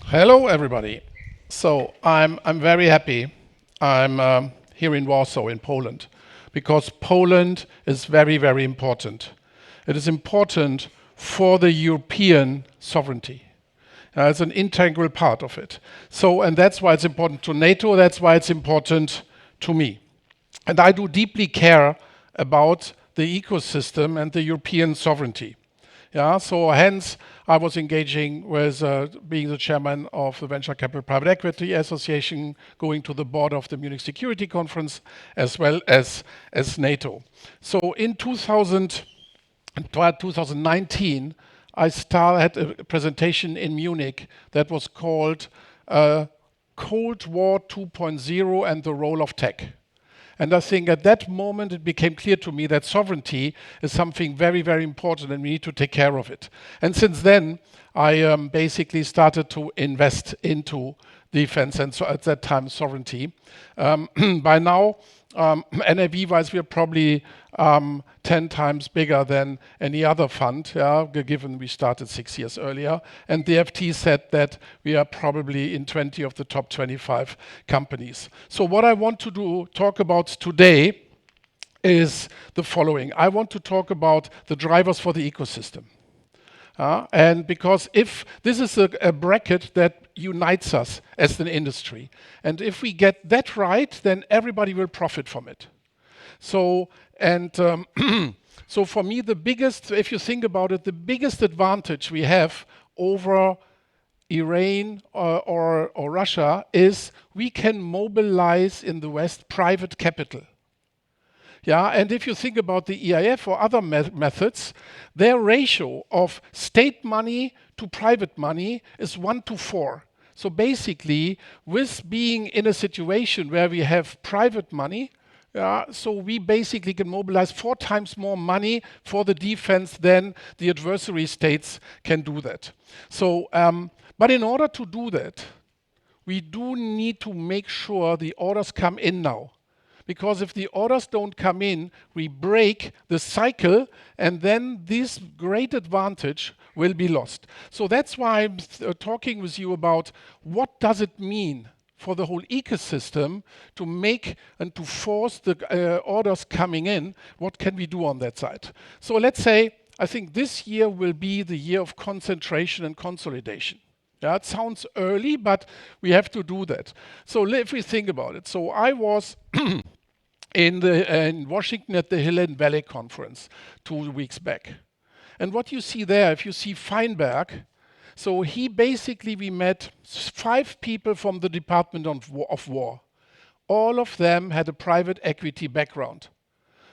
Hello, everybody. So I'm very happy. I'm here in Warsaw, in Poland, because Poland is very, very important. It is important for the European sovereignty. It's an integral part of it. So, and that's why it's important to NATO. That's why it's important to me. And I do deeply care about the ecosystem and the European sovereignty. Yeah, so hence I was engaging with being the chairman of the Venture Capital Private Equity Association, going to the board of the Munich Security Conference, as well as NATO. So in 2019, had a presentation in Munich that was called Cold War 2.0 and the Role of Tech. And I think at that moment it became clear to me that sovereignty is something very, very important and we need to take care of it. And since then, I basically started to invest into defense and so at that time sovereignty. By now, NAV-wise, we are probably 10 times bigger than any other fund, given we started 6 years earlier. And the FT said that we are probably in 20 of the top 25 companies. So what I want to talk about today is the following. I want to talk about the drivers for the ecosystem. And because if this is a bracket that unites us as an industry, and if we get that right, then everybody will profit from it. So, and so for me, the biggest, if you think about it, the biggest advantage we have over Iran or Russia is we can mobilize in the West private capital. Yeah, and if you think about the EIF or other methods, their ratio of state money to private money is 1 to 4. So basically, with being in a situation where we have private money, so we basically can mobilize 4 times more money for the defense than the adversary states can do that. So, but in order to do that, we do need to make sure the orders come in now. Because if the orders don't come in, we break the cycle and then this great advantage will be lost. So that's why I'm talking with you about what does it mean for the whole ecosystem to make and to force the orders coming in. What can we do on that side? So let's say, I think this year will be the year of concentration and consolidation. Yeah, it sounds early, but we have to do that. So if we think about it. So I was in Washington at the Hill and Valley Conference 2 weeks back. And what you see there, if you see Feinberg, so he basically, we met 5 people from the Department of War. All of them had a private equity background.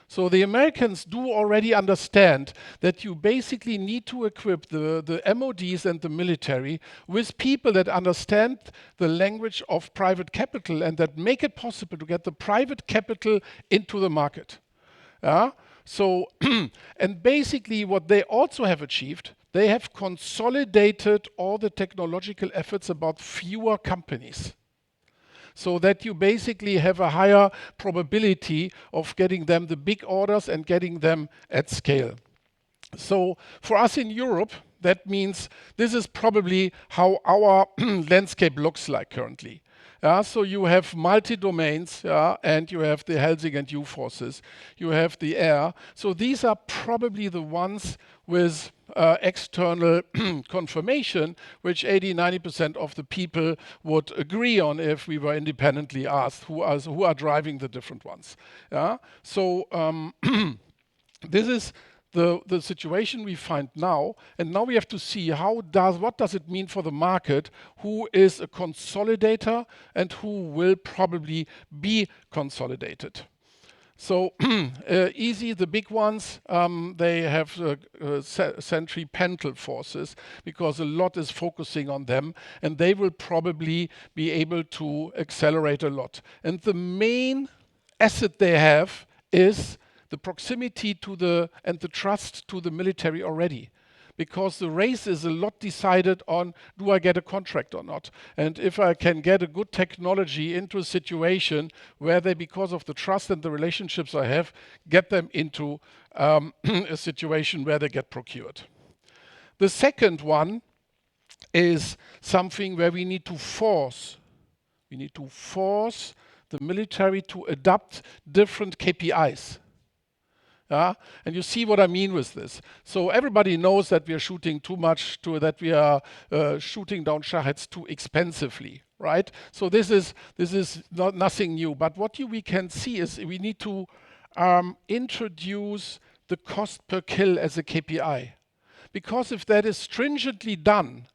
So the Americans do already understand that you basically need to equip the MODs and the military with people that understand the language of private capital and that make it possible to get the private capital into the market. So, and basically what they also have achieved, they have consolidated all the technological efforts about fewer companies, so that you basically have a higher probability of getting them the big orders and getting them at scale. So for us in Europe, that means this is probably how our landscape looks like currently. So you have multi-domains, and you have the Helsing and U forces. You have the air. So these are probably the ones with external confirmation, which 80–90% of the people would agree on if we were independently asked who are driving the different ones. So this is the situation we find now, and now we have to see what does it mean for the market, who is a consolidator and who will probably be consolidated. So easy, the big ones, they have centripetal forces because a lot is focusing on them and they will probably be able to accelerate a lot. And the main asset they have is the proximity to and the trust to the military already. Because the race is a lot decided on, do I get a contract or not? And if I can get a good technology into a situation where they, because of the trust and the relationships I have, get them into a situation where they get procured. The second one is something where we need to force the military to adopt different KPIs. Yeah? And you see what I mean with this. So everybody knows that we are shooting too much, that we are shooting down Shaheds too expensively, right? So this is not nothing new. But what we can see is we need to introduce the cost per kill as a KPI. Because if that is stringently done,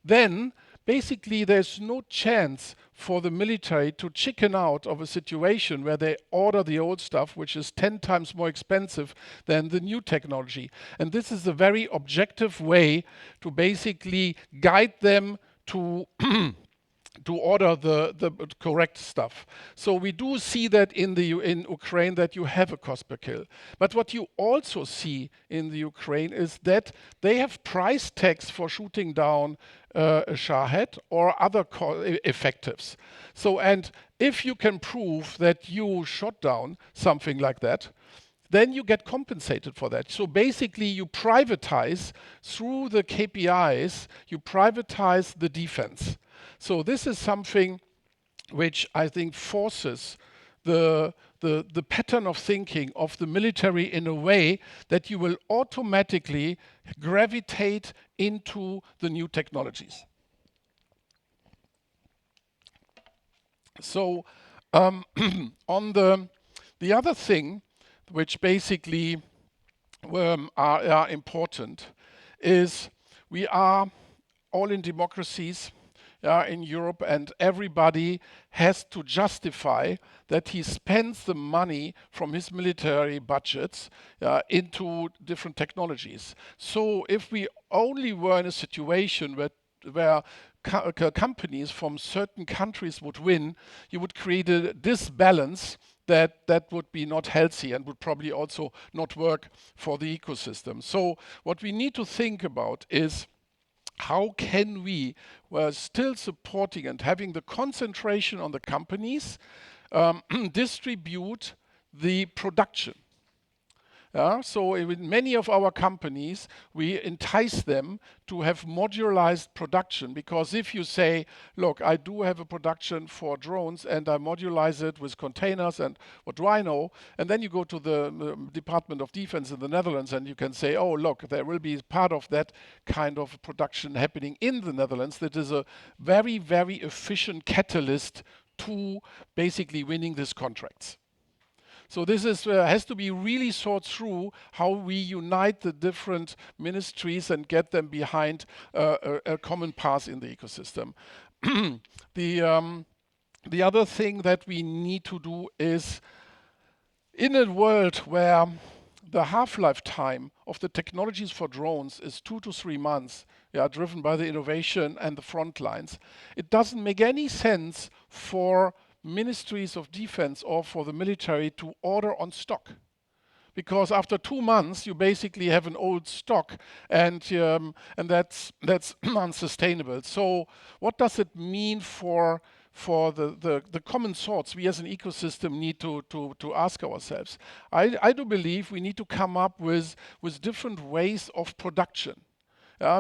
then basically there's no chance for the military to chicken out of a situation where they order the old stuff, which is 10 times more expensive than the new technology. And this is a very objective way to basically guide them to to order the correct stuff. So we do see that in Ukraine that you have a cost per kill. But what you also see in the Ukraine is that they have price tags for shooting down a Shahed or other effectives. So, and if you can prove that you shot down something like that, then you get compensated for that. So basically you privatize through the KPIs, you privatize the defense. So this is something which I think forces the pattern of thinking of the military in a way that you will automatically gravitate into the new technologies. So on the other thing, which basically are important, is we are all in democracies in Europe, and everybody has to justify that he spends the money from his military budgets into different technologies. So if we only were in a situation where companies from certain countries would win, you would create a disbalance that would be not healthy and would probably also not work for the ecosystem. So what we need to think about is how can we, while still supporting and having the concentration on the companies, distribute the production. So in many of our companies, we entice them to have modularized production, because if you say, look, I do have a production for drones and I modularize it with containers and what do I know, and then you go to the Department of Defense in the Netherlands and you can say, oh, look, there will be part of that kind of production happening in the Netherlands. That is a very, very efficient catalyst to basically winning these contracts. So this has to be really thought through how we unite the different ministries and get them behind a common path in the ecosystem. The other thing that we need to do is, in a world where the half-life time of the technologies for drones is 2 to 3 months, driven by the innovation and the front lines, it doesn't make any sense for ministries of defense or for the military to order on stock. Because after 2 months, you basically have an old stock, and that's unsustainable. So what does it mean for the common thoughts we as an ecosystem need to ask ourselves? I do believe we need to come up with different ways of production.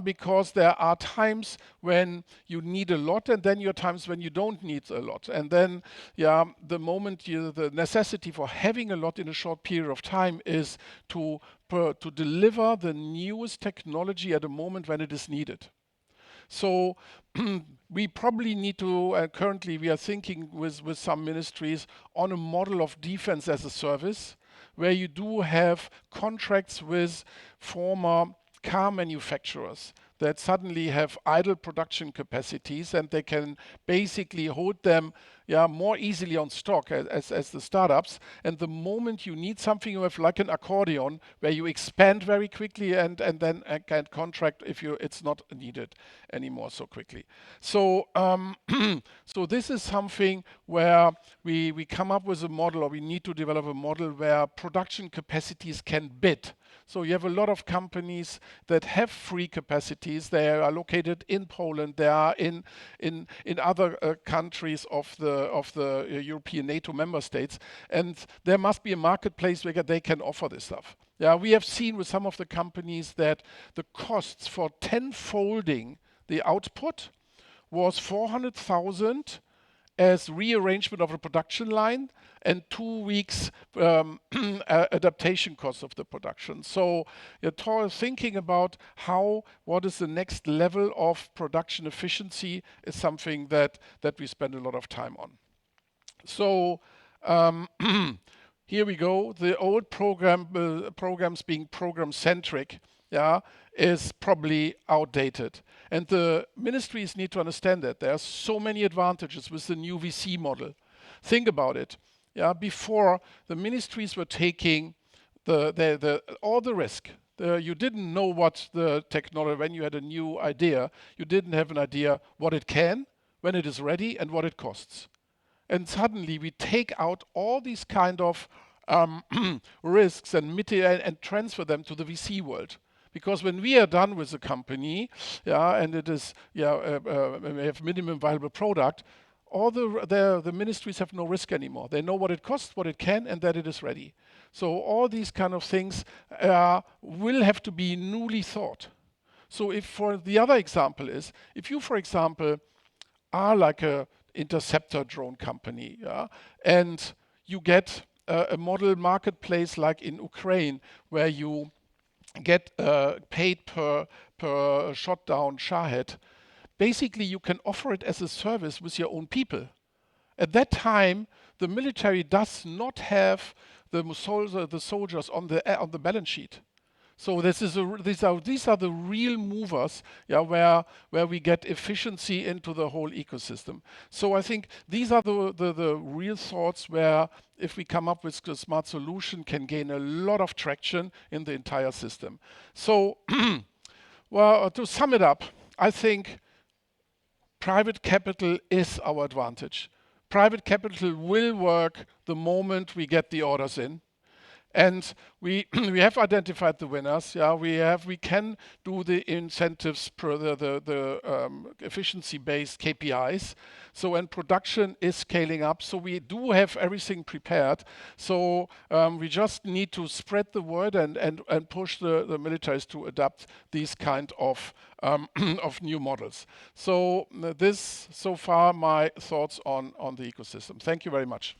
Because there are times when you need a lot, and then there are times when you don't need a lot. And then, the moment the necessity for having a lot in a short period of time is to deliver the newest technology at a moment when it is needed. So we probably need to, currently we are thinking with some ministries on a model of defense as a service, where you do have contracts with former car manufacturers that suddenly have idle production capacities, and they can basically hold them more easily on stock as the startups. And the moment you need something, you have like an accordion where you expand very quickly and then can contract if it's not needed anymore so quickly. So so this is something where we come up with a model, or we need to develop a model where production capacities can bid. So you have a lot of companies that have free capacities. They are located in Poland. They are in other countries of the European NATO member states, and there must be a marketplace where they can offer this stuff. We have seen with some of the companies that the costs for tenfolding the output was 400,000 as rearrangement of a production line and 2 weeks adaptation cost of the production. So you're thinking about what is the next level of production efficiency is something that we spend a lot of time on. So here we go. The old programs being program-centric, is probably outdated. And the ministries need to understand that. There are so many advantages with the new VC model. Think about it. Before, the ministries were taking all the risk. You didn't know what the technology, when you had a new idea, you didn't have an idea what it can, when it is ready, and what it costs. And suddenly we take out all these kind of risks and transfer them to the VC world. Because when we are done with the company, and it is, we have minimum viable product, all the ministries have no risk anymore. They know what it costs, what it can, and that it is ready. So all these kind of things will have to be newly thought. So if for the other example is, if you, for example, are like a interceptor drone company, and you get a model marketplace like in Ukraine, where you get paid per shot down Shahed. Basically, you can offer it as a service with your own people. At that time, the military does not have the soldiers on the balance sheet. So these are the real movers, where we get efficiency into the whole ecosystem. So I think these are the real thoughts where if we come up with a smart solution can gain a lot of traction in the entire system. So well, to sum it up, I think private capital is our advantage. Private capital will work the moment we get the orders in. And we have identified the winners. We can do the incentives per the efficiency-based KPIs. So when production is scaling up, so we do have everything prepared. So we just need to spread the word and push the militaries to adapt these kind of of new models. So this so far my thoughts on the ecosystem. Thank you very much.